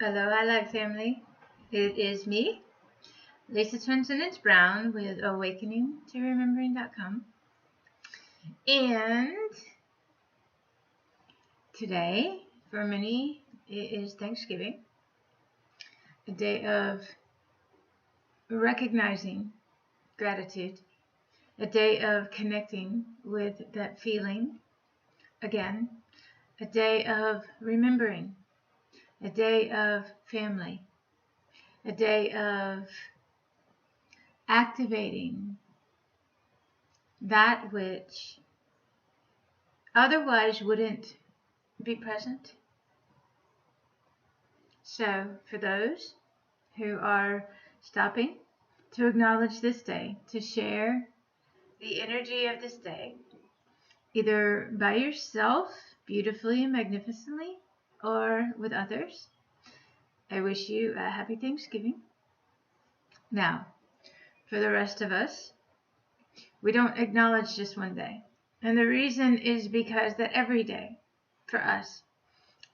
Hello, Ally family. It is me, Lisa Transcendence Brown with AwakeningToRemembering.com. And today, for many, it is Thanksgiving, a day of recognizing gratitude, a day of connecting with that feeling again, a day of remembering, a day of family, a day of activating that which otherwise wouldn't be present. So, for those who are stopping to acknowledge this day, to share the energy of this day, either by yourself, beautifully and magnificently, or with others, I wish you a happy Thanksgiving. Now, for the rest of us, we don't acknowledge just one day. And the reason is because that every day for us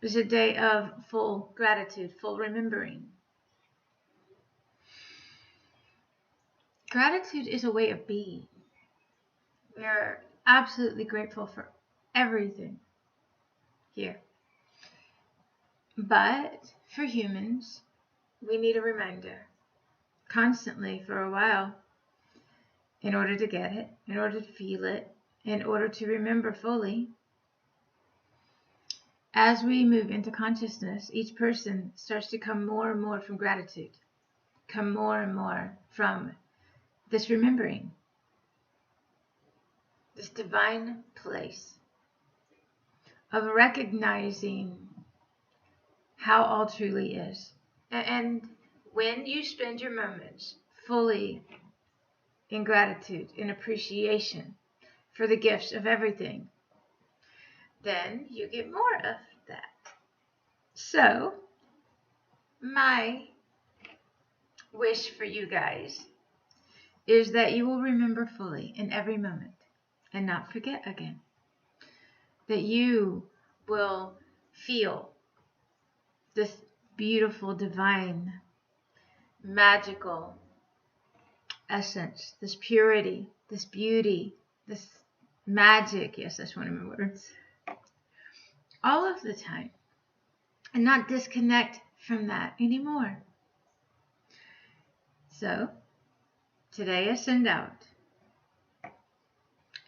is a day of full gratitude, full remembering. Gratitude is a way of being. We are absolutely grateful for everything here. But for humans, we need a reminder constantly for a while in order to get it, in order to feel it, in order to remember fully. As we move into consciousness, each person starts to come more and more from gratitude, come more and more from this remembering, this divine place of recognizing how all truly is. And when you spend your moments fully in gratitude, in appreciation for the gifts of everything, then you get more of that. So, my wish for you guys is that you will remember fully in every moment and not forget again. That you will feel this beautiful, divine, magical essence, this purity, this beauty, this magic. Yes, that's one of my words. All of the time. And not disconnect from that anymore. So, today I send out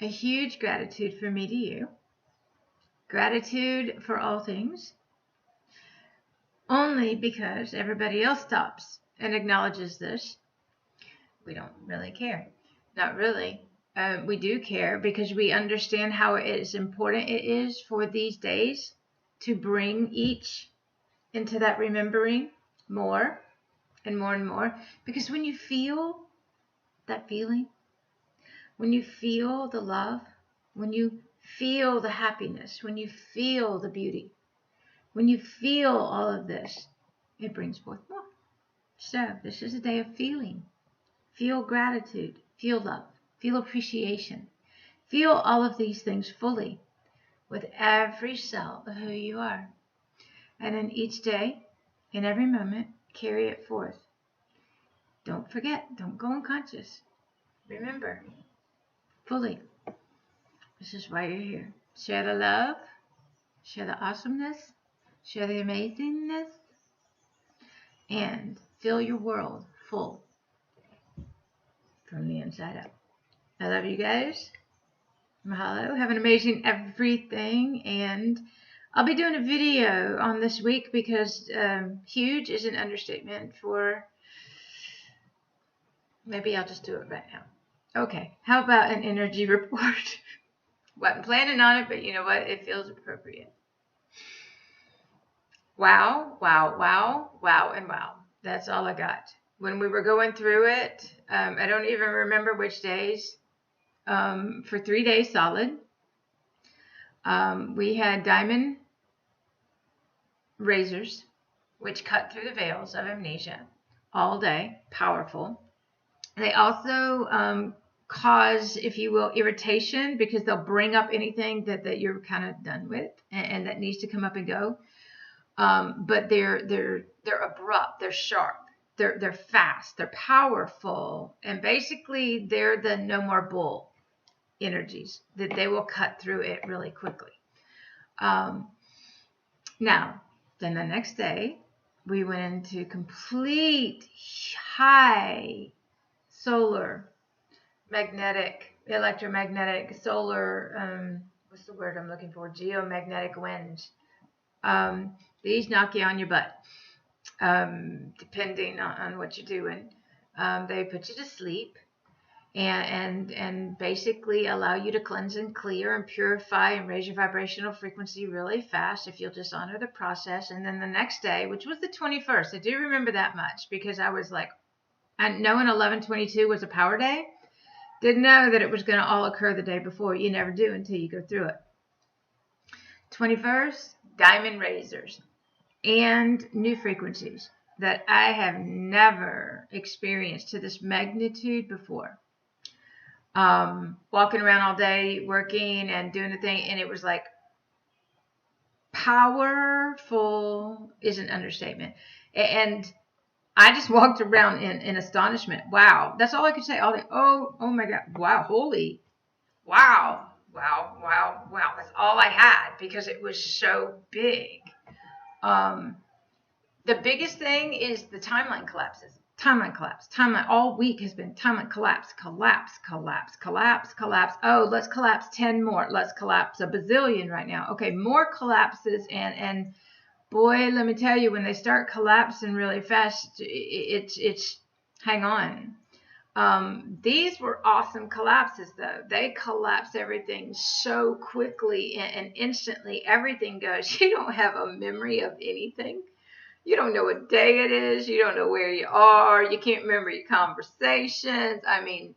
a huge gratitude from me to you. Gratitude for all things. Only because everybody else stops and acknowledges this. We don't really care. Not really. We do care because we understand how it is important it is for these days to bring each into that remembering more and more and more. Because when you feel that feeling, when you feel the love, when you feel the happiness, when you feel the beauty, when you feel all of this, it brings forth more. So this is a day of feeling. Feel gratitude, feel love, feel appreciation. Feel all of these things fully with every cell of who you are. And in each day, in every moment, carry it forth. Don't forget, don't go unconscious. Remember, fully. This is why you're here. Share the love, share the awesomeness, share the amazingness, and fill your world full from the inside out. I love you guys. Mahalo. Have an amazing everything. And I'll be doing a video on this week because huge is an understatement for... Maybe I'll just do it right now. Okay. How about an energy report? Wasn't planning on it, but you know what? It feels appropriate. Wow, wow, wow, wow, and wow. That's all I got. When we were going through it, I don't even remember which days. For 3 days solid. We had diamond razors, which cut through the veils of amnesia all day. Powerful. They also cause, if you will, irritation because they'll bring up anything that you're kind of done with and that needs to come up and go. but they're abrupt, they're sharp, they're fast, they're powerful, and basically they're the no more bull energies, that they will cut through it really quickly. Now, then the next day, we went into complete high solar, magnetic, electromagnetic, solar, what's the word I'm looking for? Geomagnetic winds. These knock you on your butt, depending on what you're doing. They put you to sleep and basically allow you to cleanse and clear and purify and raise your vibrational frequency really fast if you'll just honor the process. And then the next day, which was the 21st, I do remember that much because I was like, and knowing 11/22 was a power day, didn't know that it was going to all occur the day before. You never do until you go through it. 21st, diamond razors and new frequencies that I have never experienced to this magnitude before. Walking around all day, working and doing the thing, and it was like powerful is an understatement. And I just walked around in astonishment. Wow. That's all I could say. All day. Oh my God. Wow. Holy. Wow. Wow. Wow. Wow. That's all I had because it was so big. The biggest thing is the timeline collapses. Timeline collapse. Timeline all week has been timeline collapse. Oh, let's collapse 10 more. Let's collapse a bazillion right now. Okay, more collapses and boy, let me tell you, when they start collapsing really fast, it's hang on. These were awesome collapses though. They collapse everything so quickly and instantly everything goes. You don't have a memory of anything. You don't know what day it is. You don't know where you are. You can't remember your conversations. I mean,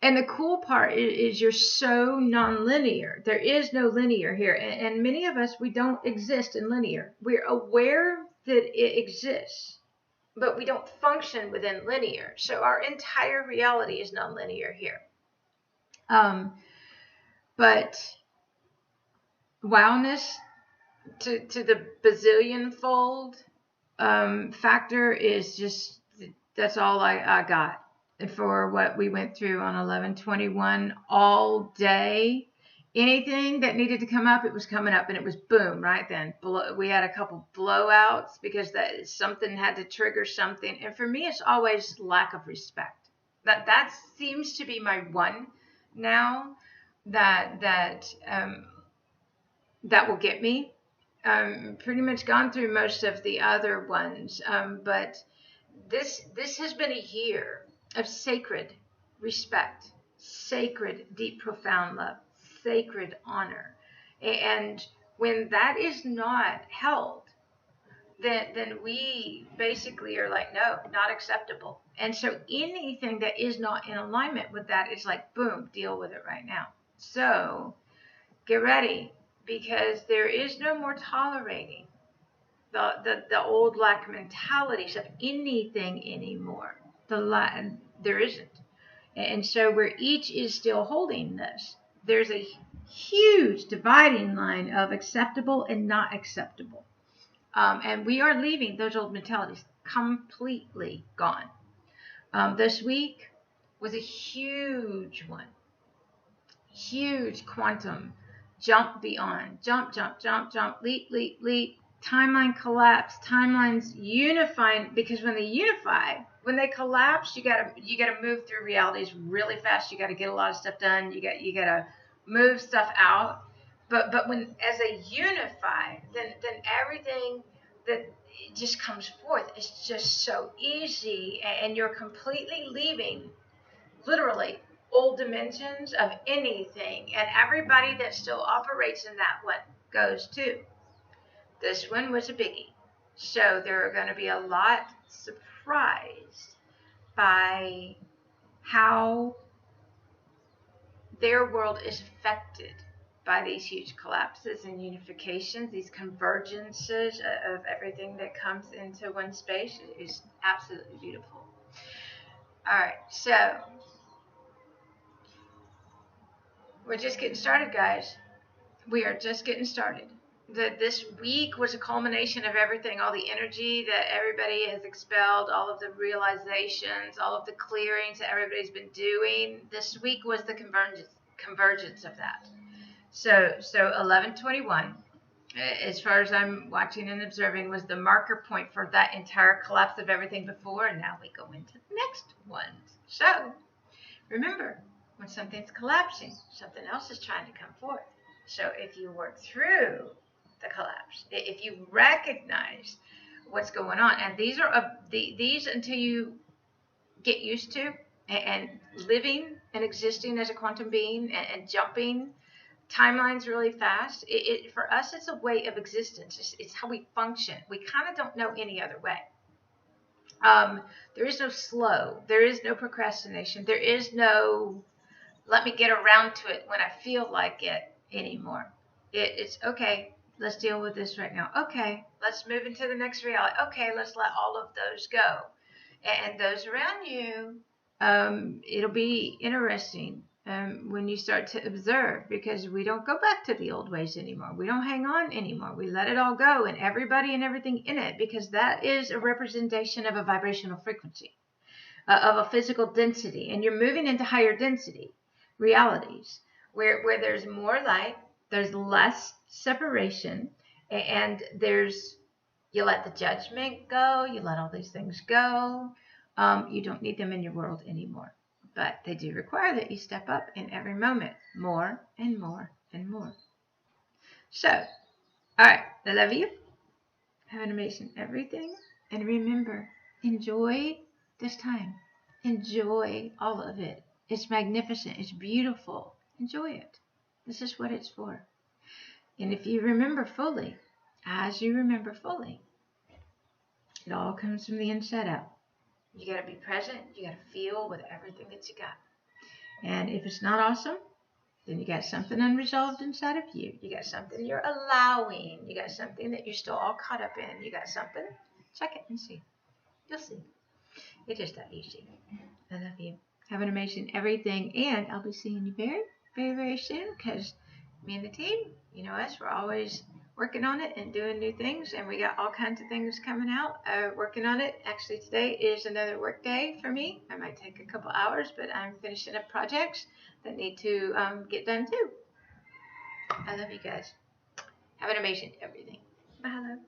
and the cool part is you're so non-linear. There is no linear here. And many of us, we don't exist in linear. We're aware that it exists, but we don't function within linear. So our entire reality is non-linear here. But wowness, to the bazillion fold factor is just, that's all I got for what we went through on 11/21 all day. Anything that needed to come up, it was coming up, and it was boom right then. We had a couple blowouts because that something had to trigger something, and for me, it's always lack of respect. That seems to be my one now that will get me. Pretty much gone through most of the other ones, but this has been a year of sacred respect, sacred deep profound love, sacred honor, and when that is not held, then we basically are like, no, not acceptable. And so anything that is not in alignment with that is like, boom, deal with it right now. So get ready, because there is no more tolerating the old lack mentalities of anything anymore. There isn't. And so where each is still holding this, there's a huge dividing line of acceptable and not acceptable. And we are leaving those old mentalities completely gone. This week was a huge one. Huge quantum jump beyond, jump, leap, timeline collapse, timelines unifying, because when they collapse, you gotta move through realities really fast. You gotta get a lot of stuff done. You gotta move stuff out. But when as they unify, then everything that just comes forth is just so easy, and you're completely leaving, literally, old dimensions of anything, and everybody that still operates in that one goes too. This one was a biggie, so there are going to be a lot surprised by how their world is affected by these huge collapses and unifications, these convergences of everything that comes into one space. It is absolutely beautiful. All right, so we're just getting started, guys. We are just getting started. that this week was a culmination of everything, all the energy that everybody has expelled, all of the realizations, all of the clearings that everybody's been doing. This week was the convergence of that. So 11/21, as far as I'm watching and observing, was the marker point for that entire collapse of everything before, and now we go into the next ones. So remember, when something's collapsing, something else is trying to come forth. So if you work through the collapse, if you recognize what's going on, and these are these until you get used to and living and existing as a quantum being and jumping timelines really fast. For us, it's a way of existence. It's how we function. We kind of don't know any other way. There is no slow. There is no procrastination. There is no let me get around to it when I feel like it anymore. It's okay. Let's deal with this right now. Okay, let's move into the next reality. Okay, let's let all of those go. And those around you, it'll be interesting when you start to observe, because we don't go back to the old ways anymore. We don't hang on anymore. We let it all go, and everybody and everything in it, because that is a representation of a vibrational frequency, of a physical density. And you're moving into higher density realities where there's more light, there's less separation, and you let the judgment go, you let all these things go. You don't need them in your world anymore, but they do require that you step up in every moment, more and more and more. So, all right, I love you. Have an amazing everything, and remember, enjoy this time. Enjoy all of it. It's magnificent. It's beautiful. Enjoy it. This is what it's for. And if you remember fully, as you remember fully, it all comes from the inside out. You got to be present. You got to feel with everything that you got. And if it's not awesome, then you got something unresolved inside of you. You got something you're allowing. You got something that you're still all caught up in. You got something. Check it and see. You'll see. It is that easy. I love you. Have an amazing everything. And I'll be seeing you very, very, very soon, because me and the team, you know us, we're always working on it and doing new things. And we got all kinds of things coming out, working on it. Actually, today is another work day for me. I might take a couple hours, but I'm finishing up projects that need to get done too. I love you guys. Have an amazing everything. Bye, love.